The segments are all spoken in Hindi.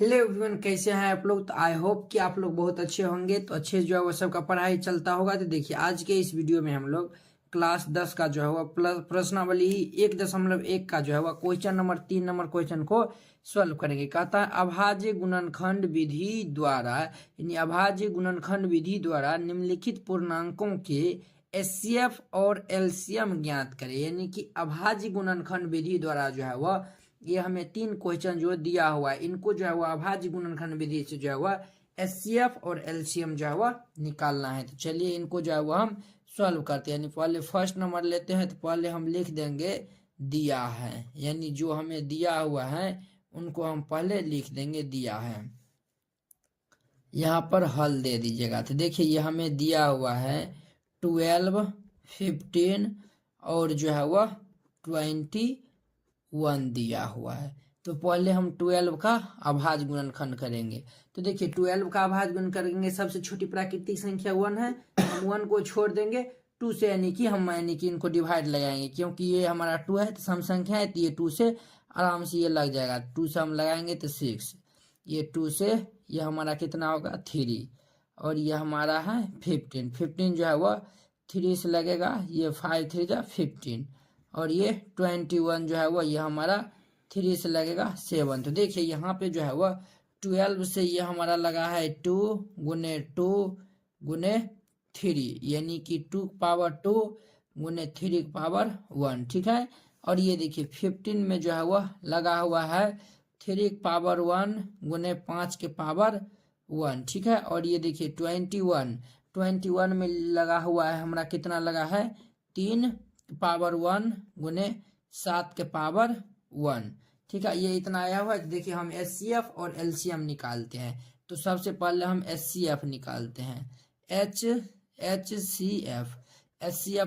हेलो एवरीवन, कैसे हैं आप लोग। तो आई होप कि आप लोग बहुत अच्छे होंगे। तो अच्छे जो है वो सबका पढ़ाई चलता होगा। तो देखिए आज के इस वीडियो में हम लोग क्लास 10 का जो है वो प्रश्नावली 1.1 का जो है वो क्वेश्चन नंबर 3 नंबर क्वेश्चन को सॉल्व करेंगे। कहता है अभाज्य गुणनखंड विधि द्वारा यानी अभाज्य गुणनखंड विधि द्वारा निम्नलिखित पूर्णांकों के एचसीएफ और एलसीएम ज्ञात करें। यानी कि अभाज्य गुणनखंड विधि द्वारा जो है वह ये हमें 3 क्वेश्चन जो दिया हुआ है, इनको जो है वह अभाज्य गुणनखंड विधि से जो है वह एचसीएफ और एलसीएम जो है वह निकालना है। तो चलिए इनको जो है वह हम सॉल्व करते हैं। यानी पहले फर्स्ट नंबर लेते हैं। तो पहले हम लिख देंगे दिया है, यानी जो हमें दिया हुआ है उनको हम पहले लिख देंगे दिया है। यहाँ पर हल दे दीजिएगा। तो देखिए ये हमें दिया हुआ है 12, 15 और जो है वह 21 दिया हुआ है। तो पहले हम 12 का अभाज्य गुणनखंड करेंगे। तो देखिए 12 का अभाज्य गुणन करेंगे, सबसे छोटी प्राकृतिक संख्या 1 है, हम 1 को छोड़ देंगे 2 से, यानी कि इनको डिवाइड लगाएंगे। क्योंकि ये हमारा 2 है तो सम संख्या है, तो ये 2 से आराम से ये लग जाएगा। 2 से हम लगाएंगे तो 6, ये 2 से ये हमारा कितना होगा 3, और ये हमारा है 15। 15 जो है वह 3 से लगेगा, ये 5 3 जा 15, और ये 21 जो है वह ये हमारा 3 से लगेगा 7। तो देखिए यहाँ पे जो है वह 12 से ये हमारा लगा है 2 गुने 2 गुने 3, यानी कि 2 पावर 2 गुने 3 पावर 1, ठीक है। और ये देखिए 15 में जो है वह लगा हुआ है 3 पावर 1 गुने 5 के पावर 1, ठीक है। और ये देखिए 21 में लगा हुआ है हमारा कितना लगा है 3 पावर 1 गुने 7 के पावर 1, ठीक है। ये इतना आया हुआ है। देखिए हम एचसीएफ और एलसीएम निकालते हैं। तो सबसे पहले हम एचसीएफ निकालते हैं। एचसीएफ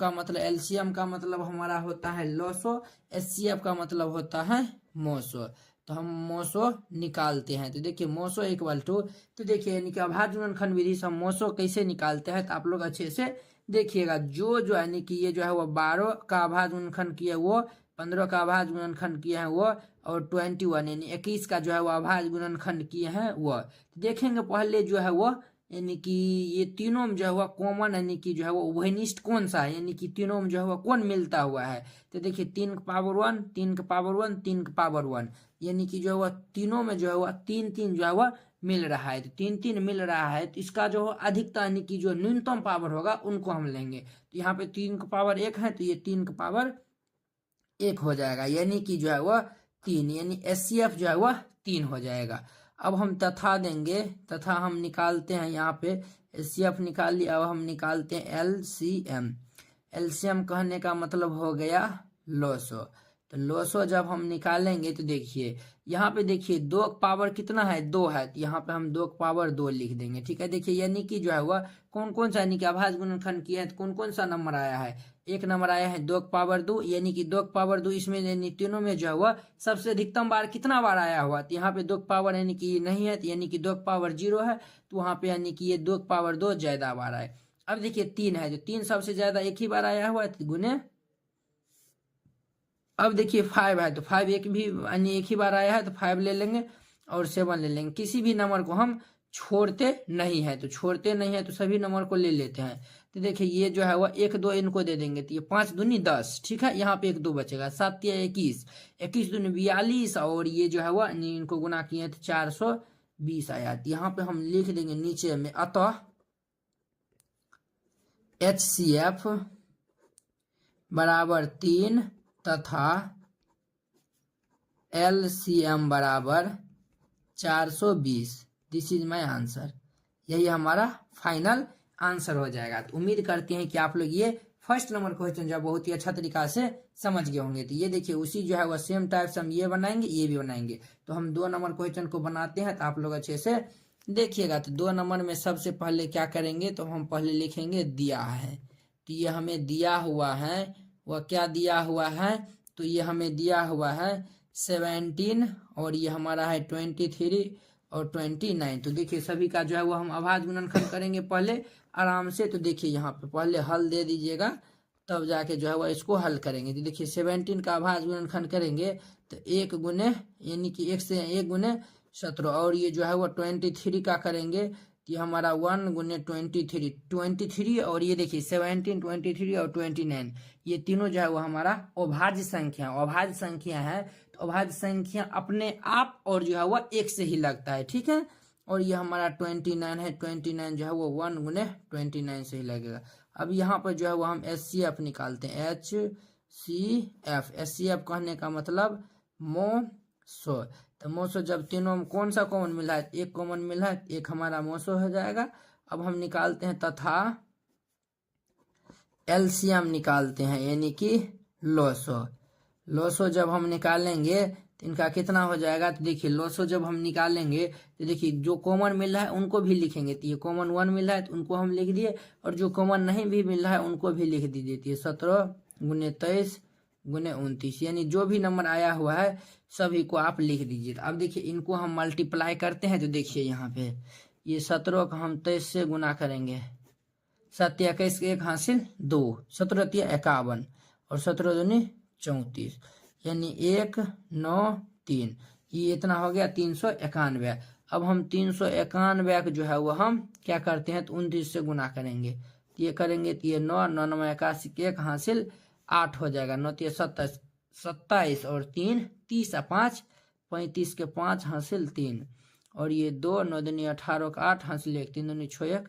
का मतलब, एलसीएम का मतलब हमारा होता है लॉसो, एचसीएफ का मतलब होता है मोसो। तो हम मोसो निकालते हैं। तो देखिए मोसो इक्वल टू, तो देखिए यानी कि अभाज्य गुणनखंड विधि से हम मोसो कैसे निकालते हैं तो आप लोग अच्छे से देखिएगा। जो यानी कि ये जो है वो 12 का अभाज्य गुणनखंड किया वो, 15 का अभाज्य गुणनखंड किए हैं वो, और 21 यानी 21 का जो है वो अभाज्य गुणनखंड किए हैं वो। देखेंगे पहले जो है वो यानी कि ये तीनों में जो है वो कॉमन, यानी कि जो है वो उभयनिष्ठ कौन सा है, यानी कि तीनों में जो है वो कौन मिलता हुआ है। तो देखिए 3 का पावर 1, 3 का पावर 1, 3 का पावर 1, यानी कि जो है वह तीनों में जो है वह 3 जो है वह मिल रहा है। तो 3 मिल रहा है, तो इसका जो अधिकता यानी कि जो न्यूनतम पावर होगा उनको हम लेंगे। तो यहाँ पे 3 का पावर 1 है, तो ये 3 का पावर 1 हो जाएगा, यानी कि जो है वह 3, यानी एचसीएफ जो है वह 3 हो जाएगा। अब हम तथा देंगे, तथा हम निकालते हैं यहाँ पे एचसीएफ निकाल लिया। अब हम निकालते हैं एलसीएम। एलसीएम कहने का मतलब हो गया लोसो। तो लोसो जब हम निकालेंगे तो देखिए यहाँ पे देखिए 2 का पावर कितना है 2 है, तो यहाँ पे हम 2 का पावर 2 लिख देंगे, ठीक है। देखिए यानी कि जो है वह कौन कौन सा यानी कि अभाज्य गुणनखंड किया है तो कौन कौन सा नंबर आया है, 1 नंबर आया है 2 का पावर 2, यानी कि 2 का पावर 2 इसमें यानी तीनों में जो है वह सबसे अधिकतम बार कितना बार आया हुआ। तो यहाँ पे 2 का पावर यानी कि नहीं है, तो यानी कि 2 का पावर 0 है, तो वहाँ पे यानी कि ये 2 का पावर 2 ज्यादा बार आए। अब देखिए 3 है, तो 3 सबसे ज्यादा एक ही बार आया हुआ है, तो गुने। अब देखिए 5 है, तो 5 एक भी यानी एक ही बार आया है, तो 5 ले लेंगे और 7 ले लेंगे। किसी भी नंबर को हम छोड़ते नहीं है, तो छोड़ते नहीं है तो सभी नंबर को ले लेते हैं। तो देखिए ये जो है वह 1 2 इनको दे देंगे, तो ये 5 दूनी 10, ठीक है। यहाँ पे 1 2 बचेगा, 7 या 21, 21 दूनी 42, और ये जो है वह इनको गुना किए तो 420 आया। तो यहाँ पे हम लिख देंगे नीचे में अतः एचसीएफ बराबर 3 तथा एलसीएम बराबर 420। This is my answer. यही हमारा फाइनल आंसर हो जाएगा। तो उम्मीद करते हैं कि आप लोग ये फर्स्ट नंबर क्वेश्चन जो है बहुत ही अच्छा तरीका से समझ गए होंगे। तो ये देखिए उसी जो है वह सेम टाइप से हम ये बनाएंगे, ये भी बनाएंगे। तो हम 2 नंबर क्वेश्चन को बनाते हैं, तो आप लोग अच्छे से देखिएगा। तो 2 नंबर में सबसे पहले क्या करेंगे, तो हम पहले लिखेंगे दिया है। तो ये हमें दिया हुआ है, वह क्या दिया हुआ है, तो ये हमें दिया हुआ है 17, और ये हमारा है 23 और 29। तो देखिए सभी का जो है वो हम अभाज्य गुणनखंड करेंगे पहले आराम से। तो देखिए यहाँ पे पहले हल दे दीजिएगा, तब जाके जो है वो इसको हल करेंगे। तो देखिए 17 का अभाज्य गुणनखंड करेंगे तो 1 गुने यानी कि 1 से 1 गुने 17 और ये जो है वो 23 का करेंगे तो ये हमारा 1 गुने 23 और ये देखिए 17, 23 और 29 ये तीनों जो है वो हमारा अभाज्य संख्या है। तो अभाज्य संख्या अपने आप और जो है वो एक से ही लगता है, ठीक है। और ये हमारा 29 है, 29 जो है वो 1 गुने 29 से ही लगेगा। अब यहाँ पर जो है वो हम HCF निकालते हैं, HCF कहने का मतलब मोसो। तो मोसो जब तीनों में कौन सा कॉमन मिला है, एक कॉमन मिला है, एक हमारा मोसो हो जाएगा। अब हम निकालते हैं तथा LCM निकालते हैं, यानी कि लोसो जब हम निकालेंगे तो इनका कितना हो जाएगा। तो देखिए लोसो जब हम निकालेंगे तो देखिए जो कॉमन मिल रहा है उनको भी लिखेंगे। तो ये कॉमन 1 मिल रहा है तो उनको हम लिख दिए, और जो कॉमन नहीं भी मिल रहा है उनको भी लिख दीजिए। तो ये 17 गुने 23 गुने 29, यानी जो भी नंबर आया हुआ है सभी को आप लिख दीजिए। अब देखिए इनको हम मल्टीप्लाई करते हैं तो देखिए यहाँ पे ये 17 का हम 23 से गुना करेंगे, 7 या 21 1 हासिल 2, 17 3 51 और 17 दूनी 34, यानी 1 9 3, ये इतना हो गया 391। अब हम 391 को जो है वो हम क्या करते हैं तो 29 से गुना करेंगे। तो ये करेंगे तो ये 9 9 9 81 1 हासिल 8 हो जाएगा, 9 3 27 27 और 3 30 और 5 35 के 5 हासिल 3 और ये 2 9 दूनी 18 का 8 हासिल 1 3 दूनी 6 1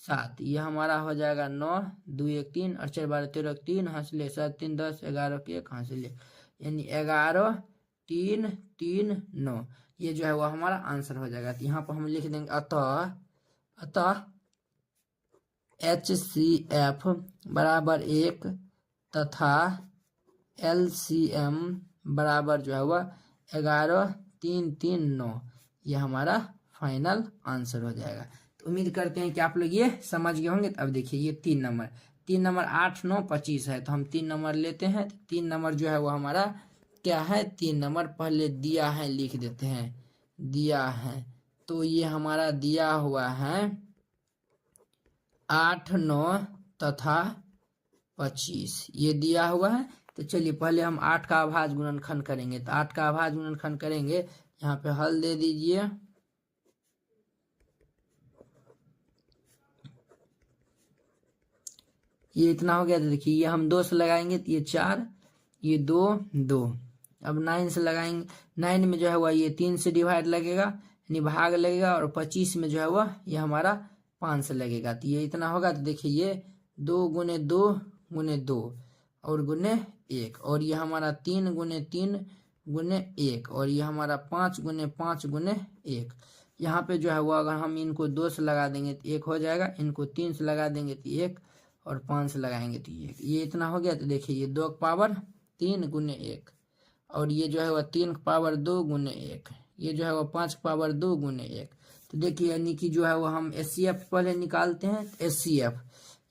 7, ये हमारा हो जाएगा 9 2 1 3 और 4 12 13 3 हासिल 7 3 10 11 के 1 हासिल 1, यानी 11 3 3 9, ये जो है वो हमारा आंसर हो जाएगा। तो यहाँ पर हम लिख देंगे अतः HCF बराबर 1 तथा LCM बराबर जो है वह 11 3 3 9, ये हमारा फाइनल आंसर हो जाएगा। तो उम्मीद करते हैं कि आप लोग ये समझ गए होंगे। अब देखिए ये 3 नंबर 8 9 25 है, तो हम 3 नंबर लेते हैं। 3 नंबर जो है वो हमारा क्या है, 3 नंबर पहले दिया है लिख देते हैं, दिया है। तो ये हमारा दिया हुआ है 8 9 तथा 25, ये दिया हुआ है। तो चलिए पहले हम 8 का अभाज्य गुणनखंड करेंगे। तो 8 का अभाज्य गुणनखंड करेंगे, यहाँ पे हल दे दीजिए। ये इतना हो गया। तो देखिए ये हम 2 से लगाएंगे तो ये 4, ये 2 2। अब 9 से लगाएंगे, 9 में जो है वह ये 3 से डिवाइड लगेगा, यानी भाग लगेगा, और 25 में जो है वह ये हमारा 5 से लगेगा। तो ये इतना होगा। तो देखिए ये 2 गुने 2 गुने 2 और गुने 1, और ये हमारा 3 गुने 3 गुने 1, और ये हमारा 5 गुने 5 गुने 1। यहाँ पे जो है वो अगर हम इनको 2 से लगा देंगे तो 1 हो जाएगा, इनको 3 से लगा देंगे तो 1, और 5 से लगाएंगे तो 1, ये इतना हो गया। तो देखिए ये 2 का पावर 3 गुने 1, और ये जो है वह 3 का पावर 2 गुने 1, ये जो है वह 5 का पावर 2 गुने 1। तो देखिए यानी कि जो है वो हम HCF पहले निकालते हैं, HCF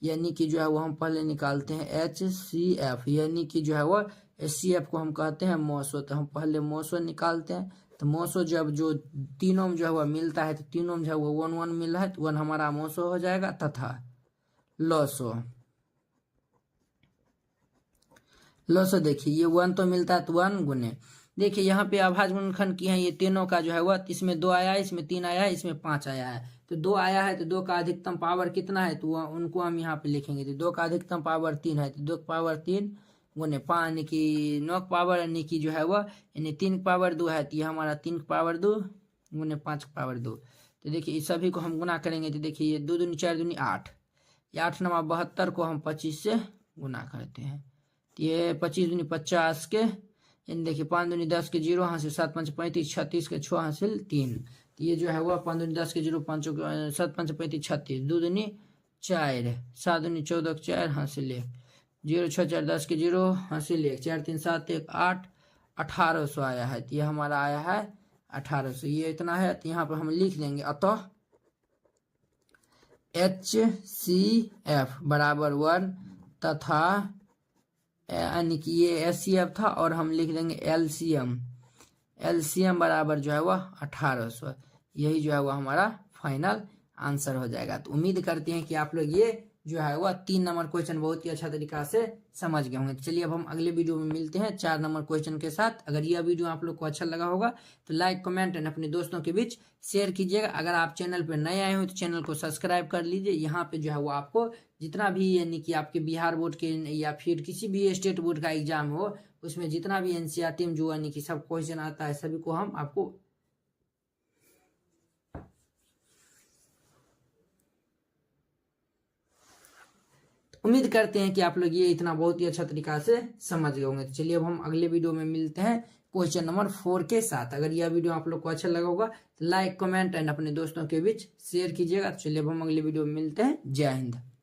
यानी कि जो है वो हम पहले निकालते हैं HCF, यानी कि जो है वो HCF को हम कहते हैं मोसो। तो हम पहले मोसो निकालते हैं। तो मोसो जब जो तीनों में जो है वह मिलता है, तो तीनों में जो है वो 1 1 मिल रहा है, तो 1 हमारा मोसो हो जाएगा। तथा लोसो देखिए ये 1 तो मिलता है तो 1 गुने, देखिए यहाँ पे अभाज्य गुणनखंड की है ये तीनों का जो है वह, इसमें 2 आया है, इसमें 3 आया है, इसमें 5 आया है। तो 2 आया है तो 2 का अधिकतम पावर कितना है, तो उनको हम यहाँ पे लिखेंगे। तो 2 का अधिकतम पावर 3 है, तो 2 का पावर 3 गुने 5, यानी कि 9 का पावर, यानी कि जो है वह यानी 3 का पावर 2 है, तो ये हमारा 3 का पावर 2 गुने 5 का पावर 2। तो देखिए इस सभी को हम गुना करेंगे। तो देखिए ये 2 दूनी 4 दूनी 8, ये 8 9 72 को हम 25 से गुना करते हैं। तो ये 25 दूनी 50 के, यानी देखिए 5 दूनी 10 के 0 हासिल 7 5 35 36 के 6 हासिल 3। तो ये जो है वह 5 दूनी 10 के 0 5 7 5 35 36, 2 दूनी 4 7 दूनी 14 के 4 हासिल 1 0 6 4 10 के 0 हासिल 1 4 3 7 1 8 1800 आया है। तो ये हमारा आया है 1800, ये इतना है। तो यहाँ पर हम लिख देंगे अतः HCF बराबर 1 तथा यानी कि ये HCF था, और हम लिख देंगे LCM बराबर जो है वह 1800, यही जो है वह हमारा फाइनल आंसर हो जाएगा। तो उम्मीद करते हैं कि आप लोग ये जो है वह 3 नंबर क्वेश्चन बहुत ही अच्छा तरीका से समझ गए होंगे। चलिए अब हम अगले वीडियो में मिलते हैं 4 नंबर क्वेश्चन के साथ। अगर यह वीडियो आप लोग को अच्छा लगा होगा तो लाइक कमेंट एंड अपने दोस्तों के बीच शेयर कीजिएगा। अगर आप चैनल पर नए आए हो तो चैनल को सब्सक्राइब कर लीजिए। यहाँ पे जो है वो आपको जितना भी यानी कि आपके बिहार बोर्ड के या फिर किसी भी स्टेट बोर्ड का एग्जाम हो उसमें जितना भी एनसीईआरटी में जो यानी कि सब क्वेश्चन आता है सभी को हम आपको उम्मीद करते हैं कि आप लोग ये इतना बहुत ही अच्छा तरीका से समझ गए होंगे। तो चलिए अब हम अगले वीडियो में मिलते हैं क्वेश्चन नंबर 4 के साथ। अगर यह वीडियो आप लोग को अच्छा लगा होगा तो लाइक कमेंट एंड अपने दोस्तों के बीच शेयर कीजिएगा। तो चलिए अब हम अगले वीडियो में मिलते हैं। जय हिंद।